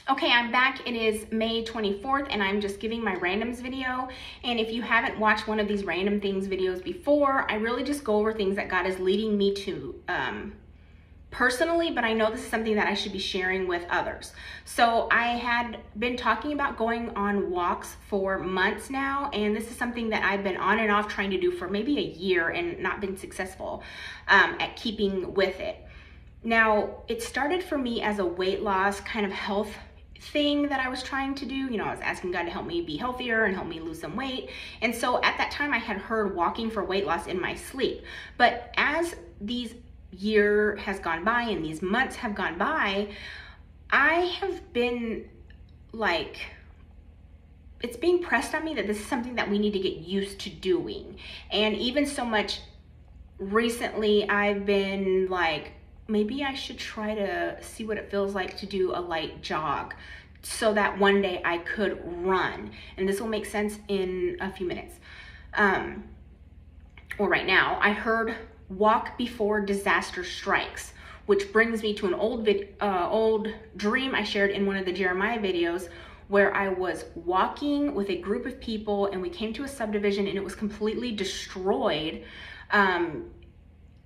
Okay, I'm back. It is May 24th and I'm just giving my randoms video. And if you haven't watched one of these random things videos before, I really just go over things that God is leading me to personally, but I know this is something that I should be sharing with others. So I had been talking about going on walks for months now, and this is something that I've been on and off trying to do for maybe a year and not been successful at keeping with it. Now, it started for me as a weight loss kind of health thing that I was trying to do. You know, I was asking God to help me be healthier and help me lose some weight. And so at that time I had heard walking for weight loss in my sleep. But as these year has gone by and these months have gone by, I have been like, it's being pressed on me that this is something that we need to get used to doing. And even so much recently, I've been like, maybe I should try to see what it feels like to do a light jog so that one day I could run. And this will make sense in a few minutes. Or right now, I heard walk before disaster strikes, which brings me to an old dream I shared in one of the Jeremiah videos, where I was walking with a group of people and we came to a subdivision and it was completely destroyed.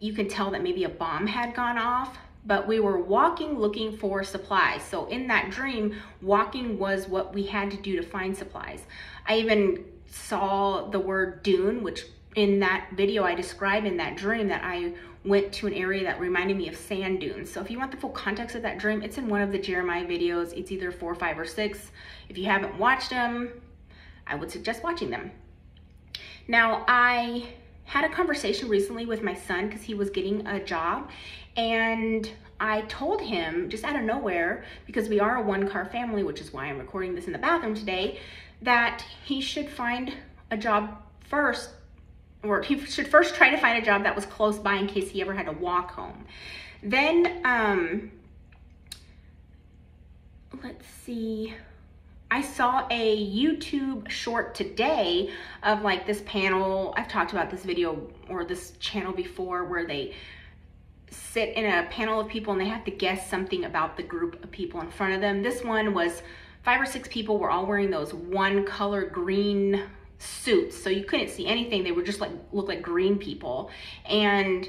You can tell that maybe a bomb had gone off, but we were walking looking for supplies. So in that dream, walking was what we had to do to find supplies. I even saw the word dune, which in that video I described in that dream that I went to an area that reminded me of sand dunes. So if you want the full context of that dream, it's in one of the Jeremiah videos. It's either 4, 5, or 6. If you haven't watched them, I would suggest watching them. Now, I had a conversation recently with my son because he was getting a job, and I told him just out of nowhere, because we are a one-car family, which is why I'm recording this in the bathroom today, that he should find a job first, or he should first try to find a job that was close by in case he ever had to walk home. Then, let's see, I saw a YouTube short today of like this panel. I've talked about this video or this channel before, where they sit in a panel of people and they have to guess something about the group of people in front of them. This one was 5 or 6 people were all wearing those one color green suits. So you couldn't see anything. They were just like, look like green people. And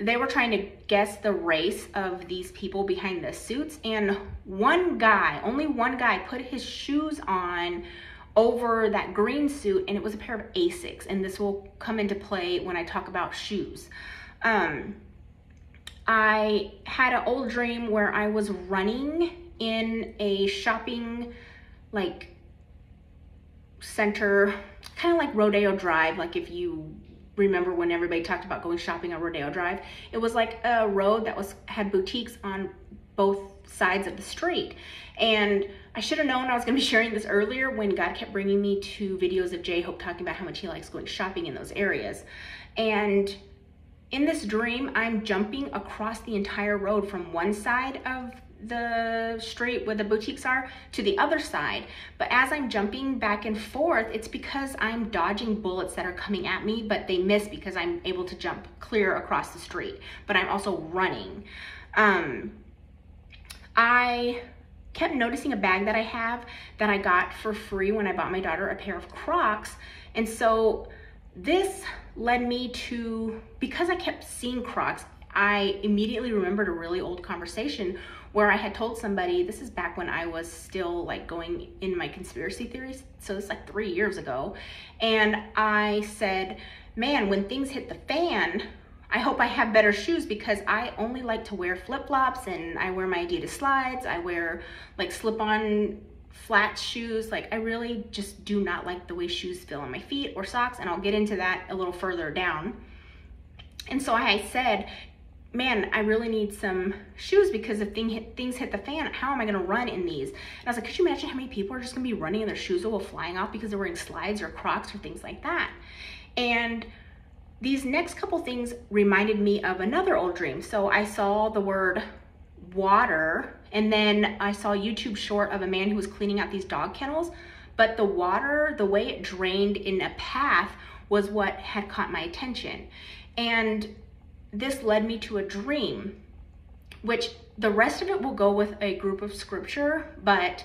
they were trying to guess the race of these people behind the suits. And one guy, only one guy, put his shoes on over that green suit, and it was a pair of Asics. And this will come into play when I talk about shoes. I had an old dream where I was running in a shopping like center, kind of like Rodeo Drive, like if you remember when everybody talked about going shopping on Rodeo Drive. It was like a road that had boutiques on both sides of the street. And I should have known I was going to be sharing this earlier when God kept bringing me to videos of J-Hope talking about how much he likes going shopping in those areas. And in this dream, I'm jumping across the entire road from one side of the street where the boutiques are to the other side. But as I'm jumping back and forth, it's because I'm dodging bullets that are coming at me, but they miss because I'm able to jump clear across the street. But I'm also running. I kept noticing a bag that I have that I got for free when I bought my daughter a pair of Crocs. And so this led me to, because I kept seeing Crocs, I immediately remembered a really old conversation where I had told somebody, this is back when I was still like going in my conspiracy theories, so it's like 3 years ago, and I said, man, when things hit the fan, I hope I have better shoes, because I only like to wear flip-flops, and I wear my Adidas slides, I wear like slip-on flat shoes. Like I really just do not like the way shoes feel on my feet, or socks, and I'll get into that a little further down. And so I said, man, I really need some shoes, because if things hit the fan, how am I gonna run in these? And I was like, could you imagine how many people are just gonna be running and their shoes will go flying off because they're wearing slides or Crocs or things like that? And these next couple things reminded me of another old dream. So I saw the word water, and then I saw a YouTube short of a man who was cleaning out these dog kennels, but the water, the way it drained in a path, was what had caught my attention. And this led me to a dream, which the rest of it will go with a group of scripture, but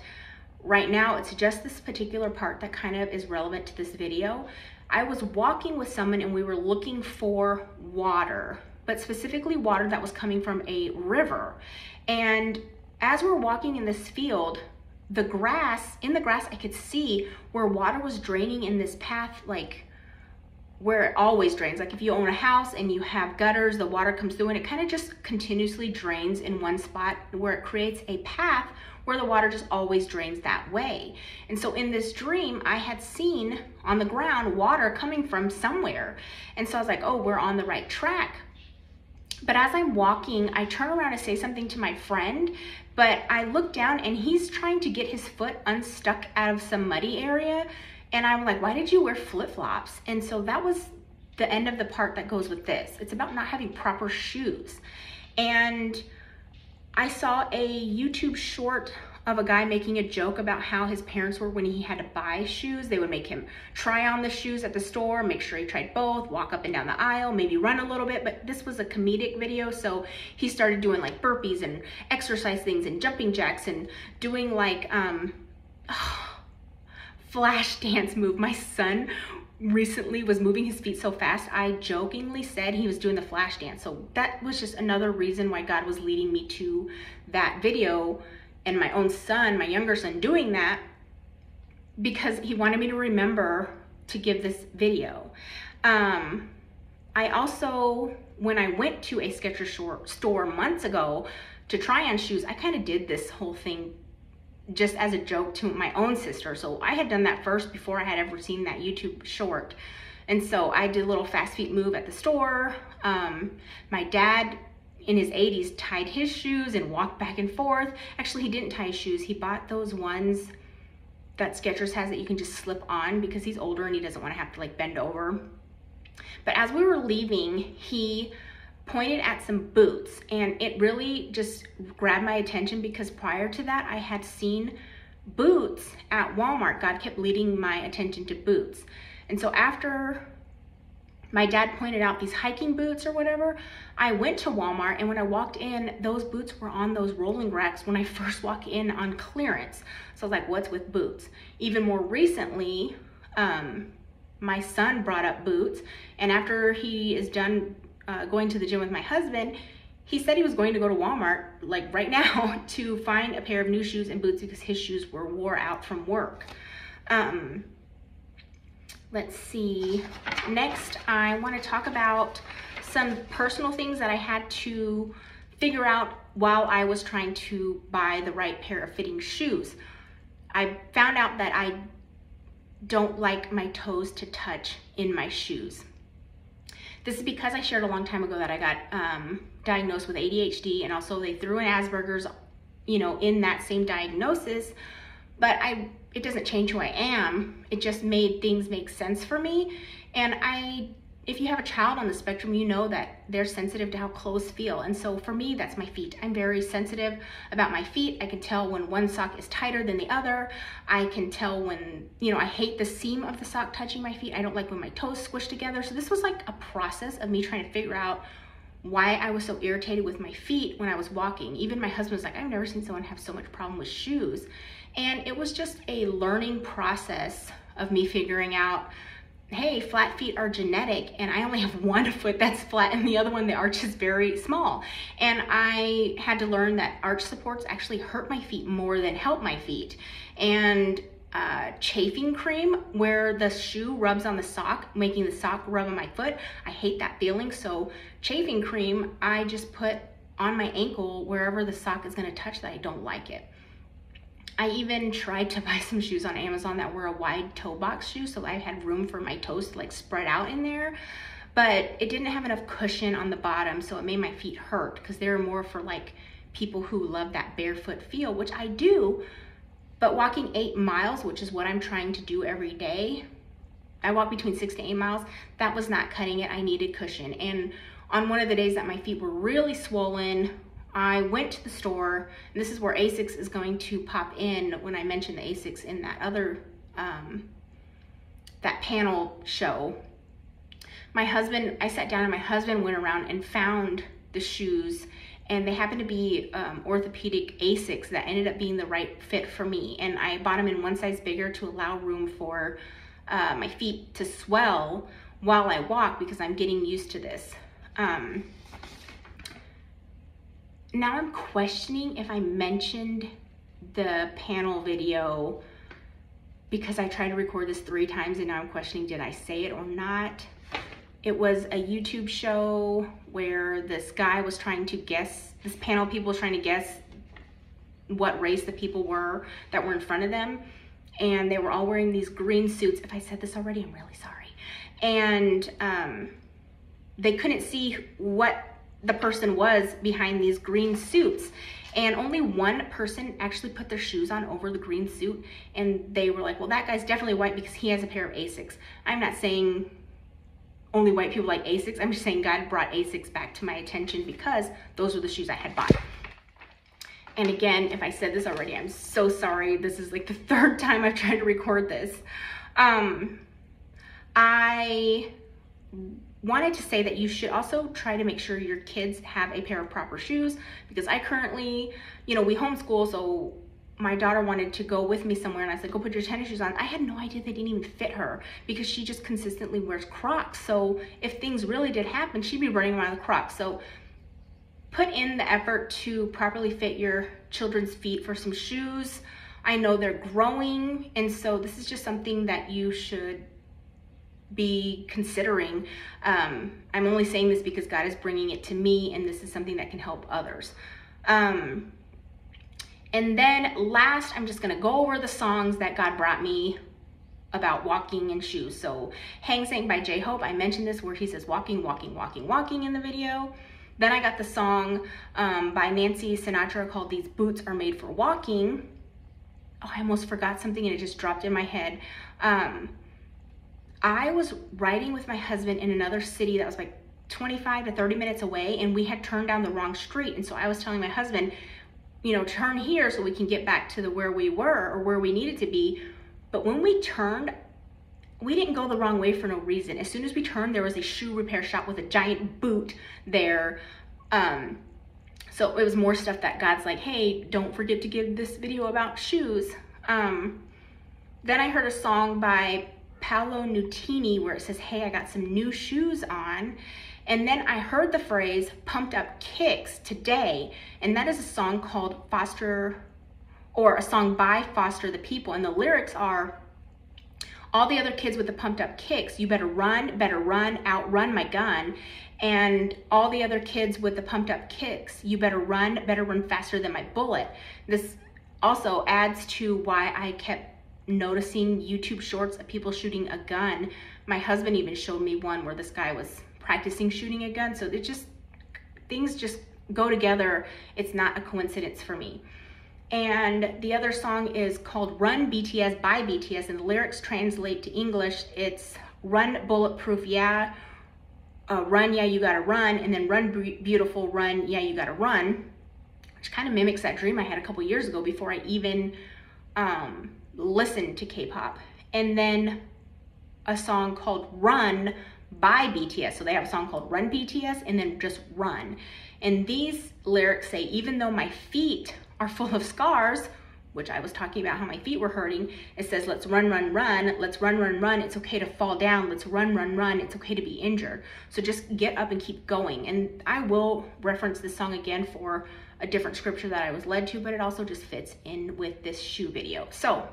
right now it's just this particular part that kind of is relevant to this video. I was walking with someone and we were looking for water, but specifically water that was coming from a river. And as we're walking in this field, in the grass, I could see where water was draining in this path, like where it always drains. Like if you own a house and you have gutters, the water comes through and it kind of just continuously drains in one spot, where it creates a path where the water just always drains that way. And so in this dream, I had seen on the ground water coming from somewhere. And so I was like, oh, we're on the right track. But as I'm walking, I turn around to say something to my friend, but I look down and he's trying to get his foot unstuck out of some muddy area. And I'm like, why did you wear flip-flops? And so that was the end of the part that goes with this. It's about not having proper shoes. And I saw a YouTube short of a guy making a joke about how his parents were when he had to buy shoes. They would make him try on the shoes at the store, make sure he tried both, walk up and down the aisle, maybe run a little bit, but this was a comedic video, so he started doing like burpees and exercise things and jumping jacks and doing like flash dance move. My son recently was moving his feet so fast, I jokingly said he was doing the flash dance. So that was just another reason why God was leading me to that video, and my own son, my younger son, doing that, because he wanted me to remember to give this video. I also, when I went to a Skechers store months ago to try on shoes, I kind of did this whole thing just as a joke to my own sister. So I had done that first before I had ever seen that YouTube short. And so I did a little fast feet move at the store. My dad in his 80s tied his shoes and walked back and forth. Actually, he didn't tie his shoes. He bought those ones that Skechers has that you can just slip on, because he's older and he doesn't want to have to like bend over. But as we were leaving, he pointed at some boots, and it really just grabbed my attention, because prior to that I had seen boots at Walmart. God kept leading my attention to boots. And so after my dad pointed out these hiking boots or whatever, I went to Walmart, and when I walked in, those boots were on those rolling racks when I first walked in on clearance. So I was like, what's with boots? Even more recently, my son brought up boots, and after he is done going to the gym with my husband, he said he was going to go to Walmart like right now to find a pair of new shoes and boots, because his shoes were wore out from work. Let's see. Next, I want to talk about some personal things that I had to figure out while I was trying to buy the right pair of fitting shoes. I found out that I don't like my toes to touch in my shoes. This is because I shared a long time ago that I got diagnosed with ADHD, and also they threw in Asperger's, you know, in that same diagnosis. But it doesn't change who I am. It just made things make sense for me. And if you have a child on the spectrum, you know that they're sensitive to how clothes feel. And so for me, that's my feet. I'm very sensitive about my feet. I can tell when one sock is tighter than the other. I can tell when, you know, I hate the seam of the sock touching my feet. I don't like when my toes squish together. So this was like a process of me trying to figure out why I was so irritated with my feet when I was walking. Even my husband was like, I've never seen someone have so much problem with shoes. And it was just a learning process of me figuring out, hey, flat feet are genetic, and I only have one foot that's flat and the other one, the arch is very small. And I had to learn that arch supports actually hurt my feet more than help my feet. And chafing cream, where the shoe rubs on the sock, making the sock rub on my foot, I hate that feeling. So chafing cream, I just put on my ankle wherever the sock is gonna touch that I don't like it. I even tried to buy some shoes on Amazon that were a wide toe box shoe, so I had room for my toes to like spread out in there, but it didn't have enough cushion on the bottom, so it made my feet hurt, because they're more for like people who love that barefoot feel, which I do. But walking 8 miles, which is what I'm trying to do every day, I walk between 6 to 8 miles, that was not cutting it. I needed cushion. And on one of the days that my feet were really swollen, I went to the store, and this is where ASICS is going to pop in when I mentioned the ASICS in that other, that panel show. I sat down and my husband went around and found the shoes and they happen to be orthopedic Asics that ended up being the right fit for me. And I bought them in one size bigger to allow room for my feet to swell while I walk, because I'm getting used to this. Now I'm questioning if I mentioned the panel video, because I tried to record this 3 times and now I'm questioning, did I say it or not? It was a YouTube show where this guy was trying to guess, this panel of people was trying to guess what race the people were that were in front of them. And they were all wearing these green suits. If I said this already, I'm really sorry. And they couldn't see what the person was behind these green suits. And only one person actually put their shoes on over the green suit. And they were like, well, that guy's definitely white because he has a pair of Asics. I'm not saying only white people like Asics. I'm just saying God brought Asics back to my attention because those were the shoes I had bought. And again, if I said this already, I'm so sorry. This is like the 3rd time I've tried to record this. I wanted to say that you should also try to make sure your kids have a pair of proper shoes, because I currently, you know, we homeschool, so my daughter wanted to go with me somewhere and I said, go put your tennis shoes on. I had no idea they didn't even fit her because she just consistently wears Crocs. So if things really did happen, she'd be running around with Crocs. So put in the effort to properly fit your children's feet for some shoes. I know they're growing, and so this is just something that you should be considering. I'm only saying this because God is bringing it to me, and this is something that can help others. And then last, I'm just gonna go over the songs that God brought me about walking and shoes. So Hang Sang by J-Hope, I mentioned this where he says walking, walking, walking, walking in the video. Then I got the song by Nancy Sinatra called These Boots Are Made for Walking. Oh, I almost forgot something and it just dropped in my head. I was riding with my husband in another city that was like 25 to 30 minutes away, and we had turned down the wrong street. And so I was telling my husband, you know, turn here so we can get back to where we were or where we needed to be. But when we turned, we didn't go the wrong way for no reason. As soon as we turned, there was a shoe repair shop with a giant boot there. So it was more stuff that God's like, hey, don't forget to give this video about shoes. Then I heard a song by Paolo Nutini where it says, hey, I got some new shoes on. And then I heard the phrase pumped up kicks today. And that is a song called Foster, or a song by Foster the People. And the lyrics are, all the other kids with the pumped up kicks, you better run, outrun my gun. And all the other kids with the pumped up kicks, you better run faster than my bullet. This also adds to why I kept noticing YouTube shorts of people shooting a gun. My husband even showed me one where this guy was practicing shooting a gun. So it just, things just go together. It's not a coincidence for me. And the other song is called Run BTS by BTS, and the lyrics translate to English. It's run bulletproof, yeah, run, yeah, you gotta run, and then run beautiful, run, yeah, you gotta run, which kind of mimics that dream I had a couple years ago before I even listened to K-pop. And then a song called Run by BTS. So they have a song called Run BTS and then just Run. And these lyrics say, even though my feet are full of scars, which I was talking about how my feet were hurting, it says, let's run, run, run. Let's run, run, run. It's okay to fall down. Let's run, run, run. It's okay to be injured. So just get up and keep going. And I will reference this song again for a different scripture that I was led to, but it also just fits in with this shoe video. So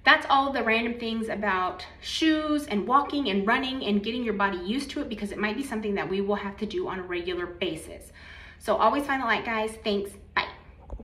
that's all of the random things about shoes and walking and running and getting your body used to it, because it might be something that we will have to do on a regular basis. So always find the light, guys. Thanks. Bye.